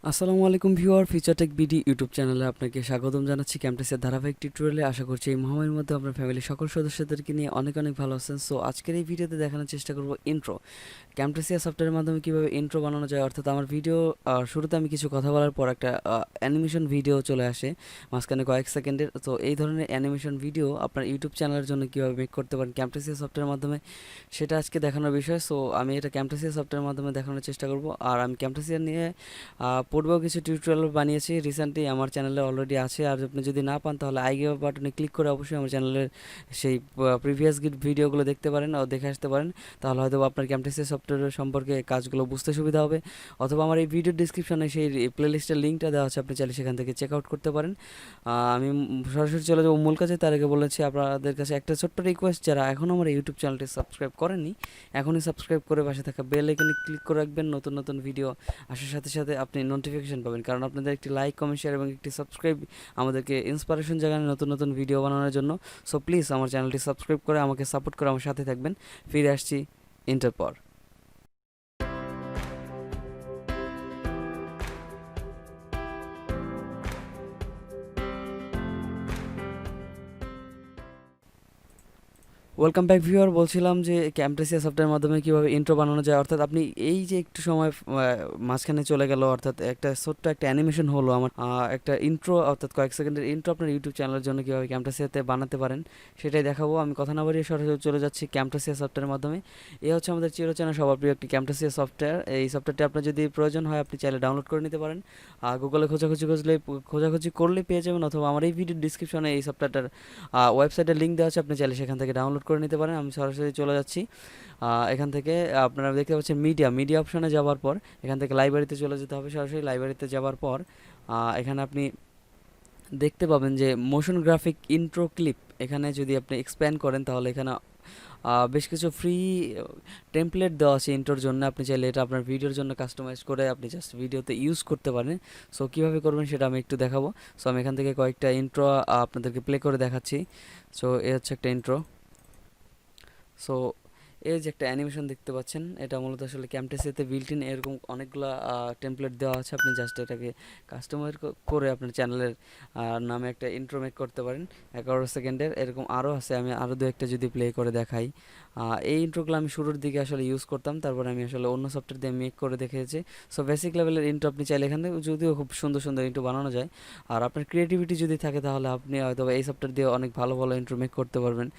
আসসালামু আলাইকুম viewer, feature tech BD YouTube চ্যানেলে আপনাকে স্বাগতম জানাচ্ছি। ক্যামটাসের ধারাবাহিক টিউটোরিয়ালে আশা করছি এই মহামারীর মধ্যে আপনার ফ্যামিলির সকল সদস্যদেরকে নিয়ে অনেক অনেক ভালো আছেন। সো আজকের এই ভিডিওতে দেখানোর চেষ্টা করব ইন্ট্রো। ক্যামটাসিয়া সফটওয়্যারের মাধ্যমে কীভাবে ইন্ট্রো বানানো যায়, অর্থাৎ আমার ভিডিও শুরুতে আমি কিছু কথা বলার পর একটা অ্যানিমেশন ভিডিও চলে আসে মাঝখানে কয়েক সেকেন্ডের। তো এই ধরনের অ্যানিমেশন ভিডিও আপনার ইউটিউব চ্যানেলের জন্য কীভাবে মেক করতে পারেন ক্যামটাসিয়া সফটওয়্যারের মাধ্যমে, সেটা আজকে দেখানোর বিষয়। সো আমি এটা ক্যামটাসিয়া সফটওয়্যারের মাধ্যমে দেখানোর চেষ্টা করব। আর আমি ক্যামটাসিয়া নিয়ে পূর্বেও কিছু টিউটোরিয়াল বানিয়েছি, রিসেন্টলি আমার চ্যানেলে অলরেডি আছে। আর আপনি যদি না পান তাহলে আই গিভ বাটনে ক্লিক করে অবশ্যই আমার চ্যানেলের সেই প্রিভিয়াস ভিডিওগুলো দেখতে পারেন ও দেখে আসতে পারেন। তাহলে হয়তো আপনার ক্যামটাসিয়া সফটওয়্যার সম্পর্কে কাজগুলো বুঝতে সুবিধা হবে। অথবা আমার এই ভিডিও ডিসক্রিপশনে সেই প্লেলিস্টের লিঙ্কটা দেওয়া আছে, আপনি চাইলে সেখান থেকে চেক আউট করতে পারেন। আমি সরাসরি চলে যাবো মূল কাজে। তার আগে বলেছি আপনাদের কাছে একটা ছোট্ট রিকোয়েস্ট, যারা এখনও আমার ইউটিউব চ্যানেলটি সাবস্ক্রাইব করেননি এখনই সাবস্ক্রাইব করে পাশে থাকা বেল আইকনে ক্লিক করে রাখবেন। নতুন নতুন ভিডিও আসার সাথে সাথে আপনি নোটিফিকেশন পাবেন, কারণ আপনাদের একটি লাইক, কমেন্ট, শেয়ার এবং একটি সাবস্ক্রাইব আমাদেরকে ইন্সপিরেশন জাগায় নতুন নতুন ভিডিও বানানোর জন্য। সো প্লিজ আমার চ্যানেলটি সাবস্ক্রাইব করে আমাকে সাপোর্ট করে আমার সাথে থাকবেন। ফিরে আসছি ইন্টার পর। ওয়েলকাম ব্যাক ভিউয়ার, বলছিলাম যে ক্যামটাসিয়া সফটওয়্যারের মাধ্যমে কীভাবে ইন্ট্রো বানানো যায়। অর্থাৎ আপনি এই যে একটু সময় মাঝখানে চলে গেল, অর্থাৎ একটা ছোট্ট একটা অ্যানিমেশন হলো আমার, একটা ইন্ট্রো অর্থাৎ কয়েক সেকেন্ডের ইন্ট্রো আপনার ইউটিউব চ্যানেলের জন্য কীভাবে ক্যামটাসিয়াতে বানাতে পারেন সেটাই দেখাবো। আমি কথা না বাড়িয়ে সরাসরি চলে যাচ্ছি ক্যামটাসিয়া সফটওয়্যারের মাধ্যমে। এই হচ্ছে আমাদের চিরচেনা সবার প্রিয় একটি ক্যামটাসিয়া সফটওয়্যার। এই সফটওয়্যারটি আপনার যদি প্রয়োজন হয় আপনি চাইলে ডাউনলোড করে নিতে পারেন। গুগলে খোঁজাখুঁজি করলে পেয়ে যাবেন, অথবা আমার এই ভিডিও ডিসক্রিপশনে এই সফটওয়্যারটার ওয়েবসাইটের লিঙ্ক দেওয়া আছে, আপনি চাইলে সেখান থেকে ডাউনলোড করে নিতে পারেন। আমি সরাসরি চলে যাচ্ছি এখান থেকে। আপনারা দেখতে পাচ্ছেন মিডিয়া অপশনে যাওয়ার পর এখান থেকে লাইব্রেরিতে চলে যেতে হবে। সরাসরি লাইব্রেরিতে যাওয়ার পর এখানে আপনি দেখতে পাবেন যে মোশন গ্রাফিক ইন্ট্রো ক্লিপ। এখানে যদি আপনি এক্সপ্যান্ড করেন তাহলে এখানে বেশ কিছু ফ্রি টেমপ্লেট দেওয়া আছে ইন্ট্রোর জন্য। আপনি চাইলে এটা আপনার ভিডিওর জন্য কাস্টমাইজ করে আপনি জাস্ট ভিডিওতে ইউজ করতে পারেন। সো কীভাবে করবেন সেটা আমি একটু দেখাবো। সো আমি এখান থেকে কয়েকটা ইন্ট্রো আপনাদেরকে প্লে করে দেখাচ্ছি। সো এ হচ্ছে একটা ইন্ট্রো। সো এই যে একটা অ্যানিমেশন দেখতে পাচ্ছেন, এটা মূলত আসলে ক্যামটাসিয়াতে বিল্ট ইন এরকম অনেকগুলো টেমপ্লেট দেওয়া আছে। আপনি জাস্ট এটাকে কাস্টমাইজ করে আপনার চ্যানেলের নামে একটা ইন্ট্রো মেক করতে পারেন 11 সেকেন্ডের। এরকম আরও আছে, আমি আরও দু একটা যদি প্লে করে দেখাই। এই ইন্ট্রোগুলো আমি শুরুর দিকে আসলে ইউজ করতাম, তারপরে আমি আসলে অন্য সফটওয়্যার দিয়ে মেক করে দেখেছি। সো বেসিক লেভেলের ইন্ট্রো আপনি চাইলে এখান থেকে যদিও খুব সুন্দর সুন্দর ইন্ট্রো বানানো যায়। আর আপনার ক্রিয়েটিভিটি যদি থাকে তাহলে আপনি হয়তো এই সফটওয়্যার দিয়ে অনেক ভালো ভালো ইন্ট্রো মেক করতে পারবেন।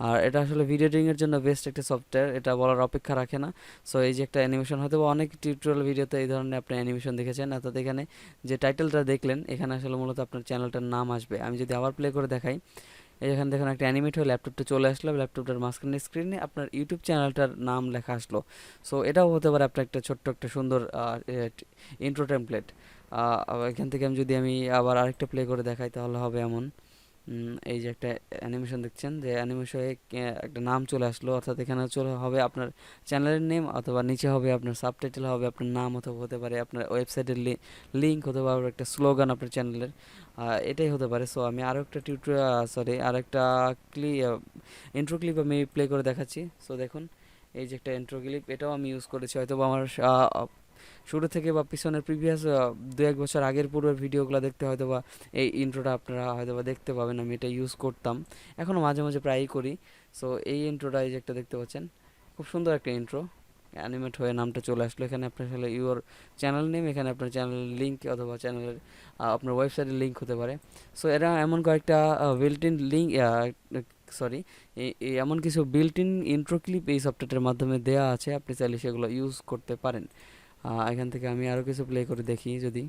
আর এটা আসলে ভিডিও এডিটিংয়ের জন্য বেস্ট একটা সফটওয়্যার, এটা বলার অপেক্ষা রাখে না। সো এই যে একটা অ্যানিমেশন, হয়তো অনেক টিউটোরিয়াল ভিডিওতে এই ধরনের আপনি অ্যানিমেশন দেখেছেন, অর্থাৎ এখানে যে টাইটেলটা দেখলেন এখানে আসলে মূলত আপনার চ্যানেলটার নাম আসবে। আমি যদি আবার প্লে করে দেখাই, এখানে দেখুন একটা অ্যানিমেট হয়ে ল্যাপটপটা চলে আসলো, ল্যাপটপটার মাঝখানে স্ক্রিনে আপনার ইউটিউব চ্যানেলটার নাম লেখা আসলো। সো এটাও হতে পারে আপনার একটা ছোট্ট একটা সুন্দর ইন্ট্রো টেমপ্লেট। এখান থেকে আমি আবার আরেকটা প্লে করে দেখাই তাহলে হবে এমন। এই যে একটা অ্যানিমেশন দেখছেন, যে অ্যানিমেশনে একটা নাম চলে আসলো, অর্থাৎ এখানে চলে হবে আপনার চ্যানেলের নেম, অথবা নিচে হবে আপনার সাবটাইটেল হবে আপনার নাম, অথবা হতে পারে আপনার ওয়েবসাইটের লিঙ্ক, অথবা একটা স্লোগান আপনার চ্যানেলের, এটাই হতে পারে। সো আমি আরও একটা আরও একটা ইন্ট্রো ক্লিপ আমি প্লে করে দেখাচ্ছি। সো দেখুন এই যে একটা ইন্ট্রো ক্লিপ, এটাও আমি ইউজ করেছি হয়তো আমার শুরু থেকে বা পিছনের প্রিভিয়াস 2-1 বছর আগের পূর্বের ভিডিওগুলো দেখতে হয়তো বা এই ইন্ট্রোটা আপনারা হয়তো বা দেখতে পাবেন। আমি এটা ইউজ করতাম, এখনও মাঝে মাঝে প্রায়ই করি। সো এই ইন্ট্রোটা এই যে একটা দেখতে পাচ্ছেন, খুব সুন্দর একটা ইন্ট্রো, অ্যানিমেট হয়ে নামটা চলে আসলো। এখানে আপনার আসলে ইউর চ্যানেল নেম, এখানে আপনার চ্যানেলের লিঙ্ক অথবা চ্যানেলের আপনার ওয়েবসাইটের লিঙ্ক হতে পারে। সো এরা এমন কয়েকটা বিল্ট ইন লিঙ্ক সরি এমন কিছু বিল্ট ইন ইন্ট্রো ক্লিপ এই সফটওয়্যারের মাধ্যমে দেওয়া আছে, আপনি চাইলে সেগুলো ইউজ করতে পারেন। এখান থেকে আমি আরও কিছু প্লে করে দেখি যদি।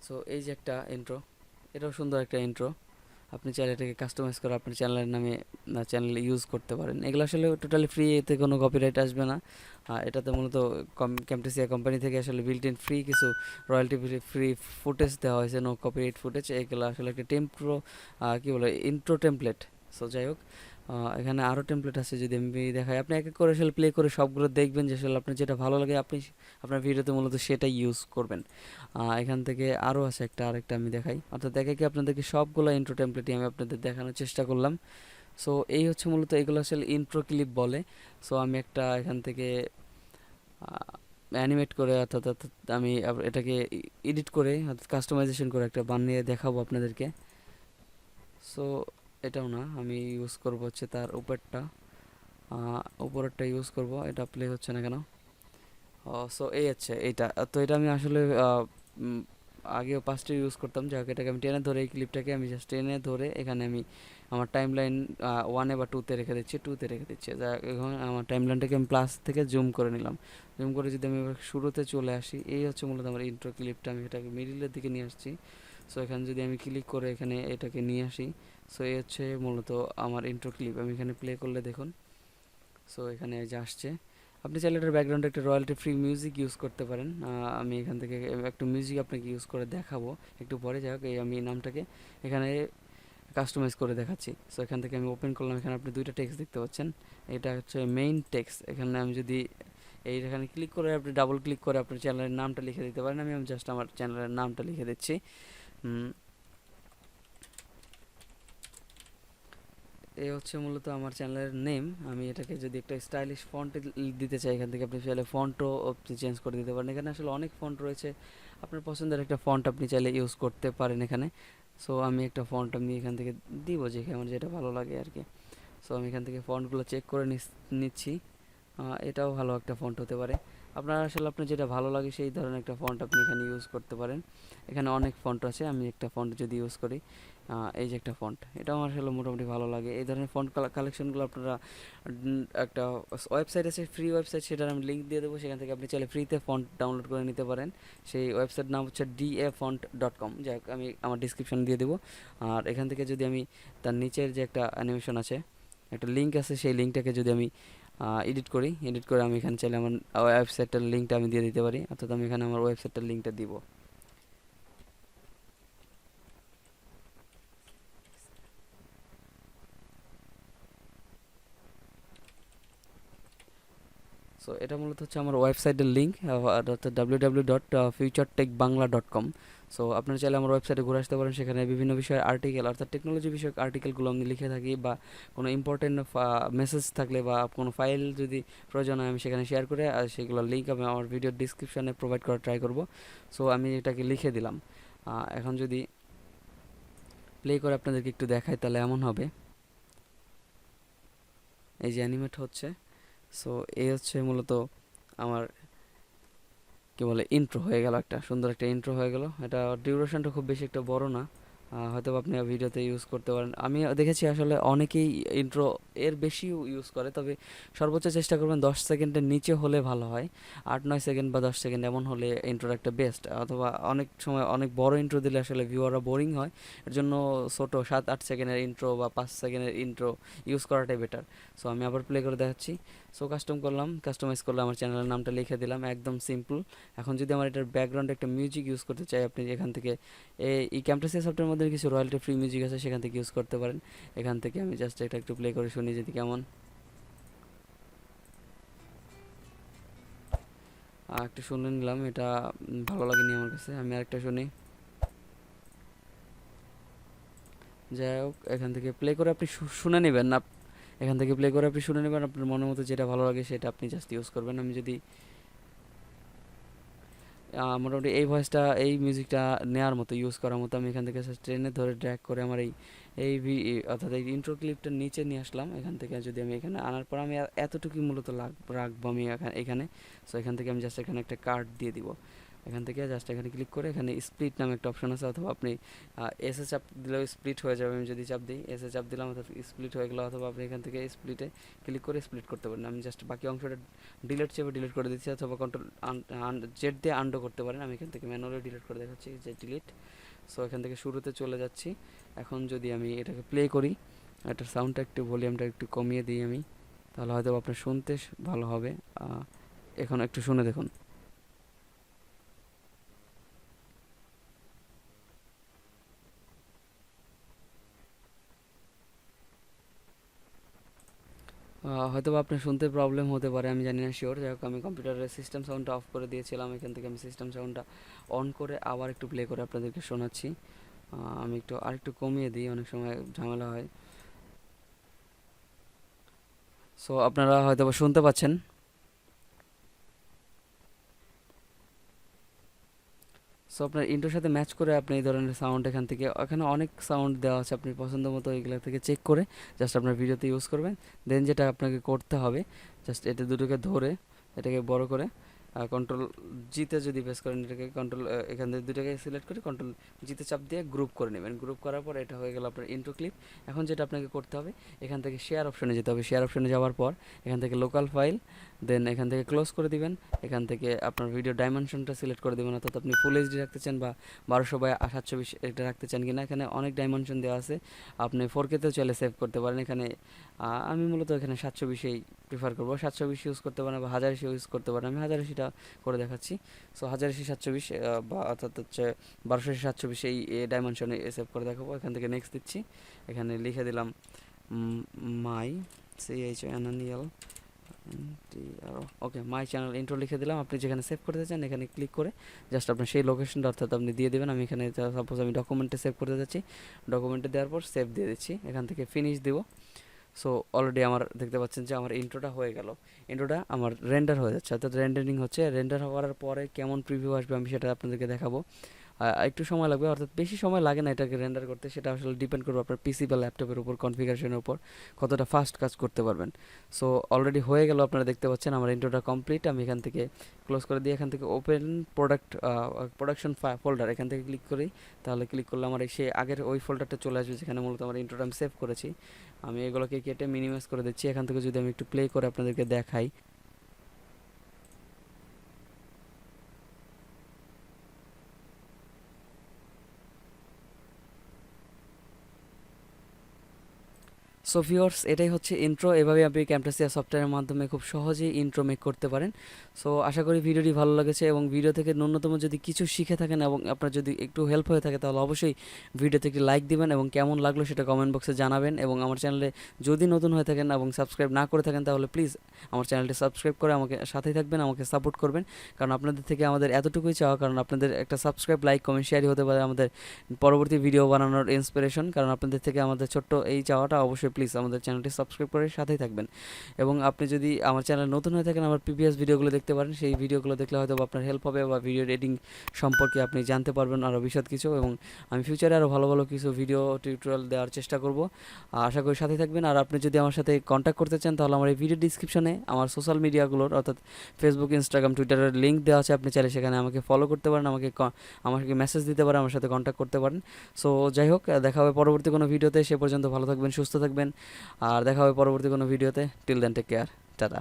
সো এই যে একটা ইন্ট্রো, এটাও সুন্দর একটা ইন্ট্রো, আপনি চাইলে এটাকে কাস্টমাইজ করে আপনার চ্যানেলের নামে চ্যানেলে ইউজ করতে পারেন। এগুলো আসলে টোটালি ফ্রি, এতে কোনো কপিরাইট আসবে না। এটাতে মূলত ক্যামটাসিয়া কোম্পানি থেকে আসলে বিল্ট ইন ফ্রি কিছু রয়্যালটি ফ্রি ফুটেজ দেওয়া হয়েছে, নো কপিরাইট ফুটেজ। এগুলো আসলে একটা কী বলে ইন্ট্রো টেমপ্লেট। সো যাই হোক, এখানে আরও টেমপ্লেট আছে, যদি আমি দেখাই আপনি এক এক করে আসলে প্লে করে সবগুলো দেখবেন যে আসলে আপনার যেটা ভালো লাগে আপনি আপনার ভিডিওতে মূলত সেটাই ইউজ করবেন। এখান থেকে আরও আছে আরেকটা আমি দেখাই, অর্থাৎ দেখে কি আপনাদেরকে সবগুলো ইন্ট্রো টেমপ্লেটই আমি আপনাদের দেখানোর চেষ্টা করলাম। সো এই হচ্ছে মূলত এগুলো আসলে ইন্ট্রো ক্লিপ বলে। সো আমি একটা এখান থেকে অ্যানিমেট করে অর্থাৎ আমি এটাকে এডিট করে অর্থাৎ কাস্টমাইজেশন করে একটা বানিয়ে দেখাবো আপনাদেরকে। সো এটাও না, আমি ইউজ করব হচ্ছে তার উপরটা, উপরেরটা ইউজ করব। এটা প্লে হচ্ছে না কেন? সো এই হচ্ছে এইটা। তো এটা আমি আসলে উম, আগেও পাঁচটা ইউজ করতাম, যাই হোক এটাকে আমি টেনে ধরে এই ক্লিপটাকে আমি জাস্ট টেনে ধরে এখানে আমি আমার টাইম লাইন ওয়ানে বা টুতে রেখে দিচ্ছি, টুতে রেখে দিচ্ছি। যা এখন আমার টাইম লাইনটাকে আমি প্লাস থেকে জুম করে নিলাম। জুম করে যদি আমি এবার শুরুতে চলে আসি, এই হচ্ছে মূলত আমার ইন্ট্রো ক্লিপটা। আমি এটাকে মিডিলের দিকে নিয়ে আসছি। সো এখানে যদি আমি ক্লিক করে এখানে এটাকে নিয়ে আসি, সো এই হচ্ছে মূলত আমার ইন্ট্রো ক্লিপ। আমি এখানে প্লে করলে দেখুন, সো এখানে এই যে আসছে। আপনি চাইলে এটার ব্যাকগ্রাউন্ডে একটা রয়্যালটি ফ্রি মিউজিক ইউজ করতে পারেন। আমি এখান থেকে একটা মিউজিক আপনাকে ইউজ করে দেখাবো একটু পরে। যাই হোক, এই আমি নামটাকে এখানে কাস্টমাইজ করে দেখাচ্ছি। সো এখান থেকে আমি ওপেন করলাম, এখানে আপনি দুইটা টেক্সট দেখতে পাচ্ছেন। এটা হচ্ছে মেইন টেক্সট। এখানে আমি যদি এখানে ক্লিক করে আপনি ডাবল ক্লিক করে আপনার চ্যানেলের নামটা লিখে দিতে পারেন। আমি জাস্ট আমার চ্যানেলের নামটা লিখে দিচ্ছি। এই হচ্ছে মূলত আমার চ্যানেলের নেম। আমি এটাকে যদি একটা স্টাইলিশ ফন্টে দিতে চাই, এখান থেকে আপনি চাইলে ফন্টও আপনি চেঞ্জ করে দিতে পারেন। এখানে আসলে অনেক ফন্ট রয়েছে, আপনার পছন্দের একটা ফন্ট আপনি চাইলে ইউজ করতে পারেন এখানে। সো আমি একটা ফন্ট আমি এখান থেকে দিব, যে আমার যেটা ভালো লাগে আর কি। সো আমি এখান থেকে ফন্টগুলো চেক করে নিচ্ছি। এটাও ভালো একটা ফন্ট হতে পারে। আপনার আসলে আপনার যেটা ভালো লাগে সেই ধরনের একটা ফন্ট আপনি এখানে ইউজ করতে পারেন। এখানে অনেক ফন্ট আছে, আমি একটা ফন্ট যদি ইউজ করি, এই যে একটা ফন্ট, এটাও আমার আসলে মোটামুটি ভালো লাগে। এই ধরনের ফন্ট কালেকশনগুলো আপনারা একটা ওয়েবসাইট আছে, ফ্রি ওয়েবসাইট, সেটার আমি লিঙ্ক দিয়ে দেবো। সেখান থেকে আপনি চাইলে ফ্রিতে ফন্ট ডাউনলোড করে নিতে পারেন। সেই ওয়েবসাইট নাম হচ্ছে dafont.com। যাই হোক, আমি আমার ডিসক্রিপশন দিয়ে দেবো। আর এখান থেকে যদি আমি তার নিচের যে একটা অ্যানিমেশন আছে, একটা লিঙ্ক আছে, সেই লিঙ্কটাকে যদি আমি এডিট করে আমি এখানে চাইলে আমার ওয়েবসাইটটার লিঙ্কটা আমি দিয়ে দিতে পারি। অর্থাৎ আমি এখানে আমার ওয়েবসাইটটার লিঙ্কটা দিব। সো এটা মূলত হচ্ছে আমার ওয়েবসাইটের লিঙ্ক, অর্থাৎ www.futuretechbangla.com। সো আপনারা চাইলে আমার ওয়েবসাইটে ঘুরে আসতে পারেন। সেখানে বিভিন্ন বিষয়ের আর্টিকেল, অর্থাৎ টেকনোলজি বিষয়ক আর্টিকেলগুলো আমি লিখে থাকি, বা কোনো ইম্পর্টেন্ট মেসেজ থাকলে বা কোনো ফাইল যদি প্রয়োজন হয় আমি সেখানে শেয়ার করে, আর সেগুলোর লিঙ্ক আমি আমার ভিডিওর ডিসক্রিপশনে প্রোভাইড করার ট্রাই করব। সো আমি এটাকে লিখে দিলাম। এখন যদি প্লে করে আপনাদেরকে একটু দেখাই, তাহলে এমন হবে, এই যে অ্যানিমেট হচ্ছে। সো এই হচ্ছে মূলত আমার কি বলে ইন্ট্রো হয়ে গেল, একটা সুন্দর একটা ইন্ট্রো হয়ে গেল। এটা ডিউরেশনটা খুব বেশি একটা বড় না, হয়তো আপনি ভিডিওতে ইউজ করতে পারেন। আমি দেখেছি আসলে অনেকেই ইন্ট্রো এর বেশিও ইউজ করে, তবে সর্বোচ্চ চেষ্টা করবেন 10 সেকেন্ডের নিচে হলে ভালো হয়। 8-9 সেকেন্ড বা 10 সেকেন্ড এমন হলে ইন্ট্রোর একটা বেস্ট। অথবা অনেক সময় অনেক বড় ইন্ট্রো দিলে আসলে ভিউয়াররা বোরিং হয়। এর জন্য ছোটো 7-8 সেকেন্ডের ইন্ট্রো বা 5 সেকেন্ডের ইন্ট্রো ইউজ করাটাই বেটার। সো আমি আবার প্লে করে দেখাচ্ছি। সো কাস্টমাইজ করলাম, আমার চ্যানেলের নামটা লিখে দিলাম, একদম সিম্পল। এখন যদি আমার এটার ব্যাকগ্রাউন্ডে একটা মিউজিক ইউজ করতে চাই, আপনি এখান থেকে এই ক্যামটাসিয়া সফটওয়্যারের মধ্যে কিছু রয়্যালটি ফ্রি মিউজিক আছে, সেখান থেকে ইউজ করতে পারেন। এখান থেকে আমি জাস্ট এটা একটু প্লে করে শুনি যদি কেমন। একটু শুনে নিলাম, এটা ভালো লাগেনি আমার কাছে, আমি আরেকটা শুনি। যাই হোক, এখান থেকে প্লে করে আপনি শুনে নেবেন না, এখান থেকে প্লে করে আপনি শুনে নেবেন, আপনার মনের মতো যেটা ভালো লাগে সেটা আপনি জাস্ট ইউজ করবেন। আমি যদি মোটামুটি এই ভয়েসটা, এই মিউজিকটা নেওয়ার মতো, ইউজ করার মতো, আমি এখান থেকে ট্রেনে ধরে ড্র্যাগ করে আমার অর্থাৎ এই ইন্ট্রো ক্লিপটা নিচে নিয়ে আসলাম। এখান থেকে যদি আমি এখানে আনার পর আমি এতটুকুই মূলত রাখবো আমি এখানে। সো এখান থেকে আমি জাস্ট এখানে একটা কার্ড দিয়ে দিব। এখান থেকে জাস্ট এখানে ক্লিক করে এখানে স্প্লিট নামে একটা অপশন আছে, অথবা আপনি এসে চাপ দিলেও স্প্লিট হয়ে যাবে। আমি যদি চাপ দিই, এসে চাপ দিলাম অর্থাৎ স্প্লিট হয়ে গেলো, অথবা আপনি এখান থেকে স্প্লিটে ক্লিক করে স্প্লিট করতে পারেন। আমি জাস্ট বাকি অংশটা ডিলিট চেপে ডিলিট করে দিচ্ছি, অথবা কন্ট্রোল জেড দিয়ে আন্ডো করতে পারেন। আমি এখান থেকে ম্যানুয়ালি ডিলিট করে দেখাচ্ছি, যে ডিলিট। সো এখান থেকে শুরুতে চলে যাচ্ছি। এখন যদি আমি এটাকে প্লে করি, এটার সাউন্ডটা একটু, ভলিউমটা একটু কমিয়ে দিই আমি, তাহলে হয়তো আপনার শুনতে ভালো হবে। এখন একটু শুনে দেখুন। হয়তো বা আপনার শুনতে প্রবলেম হতে পারে, আমি জানি না শিওর। যাই হোক, আমি কম্পিউটারের সিস্টেম সাউন্ডটা অফ করে দিয়েছিলাম, এখান থেকে আমি সিস্টেম সাউন্ডটা অন করে আবার একটু প্লে করে আপনাদেরকে শোনাচ্ছি। আমি আরেকটু কমিয়ে দিই, অনেক সময় ঝামেলা হয়। সো আপনারা হয়তো বা শুনতে পাচ্ছেন। সো আপনার ইন্ট্রোর সাথে ম্যাচ করে আপনি এই ধরনের সাউন্ড এখানে অনেক সাউন্ড দেওয়া আছে, আপনি পছন্দ মতো এগুলো থেকে চেক করে জাস্ট আপনার ভিডিওতে ইউজ করবেন। দেন যেটা আপনাকে করতে হবে, জাস্ট এটা দুটোকে ধরে এটাকে বড় করে কন্ট্রোল জিতে যদি প্রেস করেন, এটাকে কন্ট্রোল এখান থেকে দুটাকে সিলেক্ট করে কন্ট্রোল জিতে চাপ দিয়ে গ্রুপ করে নেবেন। গ্রুপ করার পর এটা হয়ে গেল আপনার ইন্ট্রো ক্লিপ। এখন যেটা আপনাকে করতে হবে, এখান থেকে শেয়ার অপশনে যেতে হবে। শেয়ার অপশনে যাওয়ার পর এখান থেকে লোকাল ফাইল, দেন এখান থেকে ক্লোজ করে দিবেন। এখান থেকে আপনার ভিডিও ডাইমেনশনটা সিলেক্ট করে দেবেন, অর্থাৎ আপনি ফুল এইচডি রাখতে চান বা 1200x720 এটা রাখতে চান কিনা। এখানে অনেক ডাইমেনশন দেওয়া আছে, আপনি 4K-তেও চাইলে সেভ করতে পারেন। এখানে আমি মূলত এখানে 720-এই প্রিফার করবো। 720 ইউজ করতে পারেন বা 1080 ইউজ করতে পারেন। আমি 1080টা করে দেখাচ্ছি। সো 1080-720 বা অর্থাৎ হচ্ছে 1280-720 এই ডাইমেনশনে সেভ করে দেখাবো। এখান থেকে নেক্সট দিচ্ছি, এখানে লিখে দিলাম মাই CHANNEL okay, my channel intro লিখে দিলাম। আপনি যেখানে সেভ করতে চান এখানে ক্লিক করে জাস্ট আপনার সেই লোকেশনটা অর্থাৎ আপনি দিয়ে দেবেন। আমি এখানে সাপোজ আমি ডকুমেন্টে সেভ করতে যাচ্ছি, ডকুমেন্টে দেওয়ার পর সেভ দিয়ে দিচ্ছি, এখান থেকে ফিনিশ দেবো। সো অলরেডি আমার দেখতে পাচ্ছেন যে আমার ইন্ট্রোটা হয়ে গেল। ইন্ট্রোটা আমার রেন্ডার হয়ে যাচ্ছে, অর্থাৎ রেন্ডারিং হচ্ছে। রেন্ডার হওয়ার পরে কেমন প্রিভিউ আসবে আমি সেটা আপনাদেরকে দেখাবো। একটু সময় লাগবে, অর্থাৎ বেশি সময় লাগে না এটাকে রেন্ডার করতে। সেটা আসলে ডিপেন্ড করবে আপনার পিসি বা ল্যাপটপের উপর, কনফিগারেশনের উপর কতটা ফাস্ট কাজ করতে পারবেন। সো অলরেডি হয়ে গেল, আপনারা দেখতে পাচ্ছেন আমার ইন্ট্রোটা কমপ্লিট। আমি এখান থেকে ক্লোজ করে দিয়ে এখান থেকে ওপেন প্রোডাকশন ফোল্ডার এখান থেকে ক্লিক করি। তাহলে ক্লিক করলে আমার সেই আগের ওই ফোল্ডারটা চলে আসবে যেখানে মূলত আমার ইন্ট্রোটা আমি সেভ করেছি। আমি এগুলোকে কেটে মিনিমাইজ করে দিচ্ছি। এখান থেকে যদি আমি একটু প্লে করে আপনাদেরকে দেখাই, সো ভিউয়ার্স এটাই হচ্ছে ইন্ট্রো। এভাবে আপনি ক্যামটাসিয়া সফটওয়্যারের মাধ্যমে খুব সহজেই ইন্ট্রো মেক করতে পারেন। সো আশা করি ভিডিওটি ভালো লেগেছে এবং ভিডিও থেকে ন্যূনতম যদি কিছু শিখে থাকেন এবং আপনার যদি একটু হেল্প হয়ে থাকে তাহলে অবশ্যই ভিডিওতে একটি লাইক দিবেন এবং কেমন লাগলো সেটা কমেন্ট বক্সে জানাবেন। এবং আমার চ্যানেলে যদি নতুন হয়ে থাকেন এবং সাবস্ক্রাইব না করে থাকেন তাহলে প্লিজ আমার চ্যানেলটি সাবস্ক্রাইব করে আমাকে সাথেই থাকবেন, আমাকে সাপোর্ট করবেন। কারণ আপনাদের থেকে আমাদের এতটুকুই চাওয়া, কারণ আপনাদের একটা সাবস্ক্রাইব, লাইক, কমেন্ট, শেয়ারই হতে পারে আমাদের পরবর্তী ভিডিও বানানোর ইন্সপিরেশন। কারণ আপনাদের থেকে আমাদের ছোট্ট এই চাওয়াটা, অবশ্যই প্লিজ আমাদের চ্যানেলটি সাবস্ক্রাইব করে সাথেই থাকবেন। এবং আপনি যদি আমার চ্যানেল নতুন হয়ে থাকেন আমার প্রিভিয়াস ভিডিওগুলো দেখতে পারেন। সেই ভিডিওগুলো দেখলে হয়তো আপনার হেল্প হবে বা ভিডিও এডিটিং সম্পর্কে আপনি জানতে পারবেন আরও বিশদ কিছু। এবং আমি ফিউচারে আরও ভালো ভালো কিছু ভিডিও টিউটোরিয়াল দেওয়ার চেষ্টা করব, আশা করি সাথে থাকবেন। আর আপনি যদি আমার সাথে কন্ট্যাক্ট করতে চান তাহলে আমার এই ভিডিও ডিসক্রিপশনে আমার সোশ্যাল মিডিয়াগুলোর অর্থাৎ ফেসবুক, ইনস্টাগ্রাম, টুইটারের লিঙ্ক দেওয়া আছে। আপনি চাইলে সেখানে আমাকে ফলো করতে পারেন, আমাকে মেসেজ দিতে পারেন, আমার সাথে কন্ট্যাক্ট করতে পারেন। সো যাই হোক, দেখা হবে পরবর্তী কোনো ভিডিওতে। সে পর্যন্ত ভালো থাকবেন, সুস্থ থাকবেন, আর দেখা হবে পরবর্তী কোনো ভিডিওতে। Till then, take care, tata.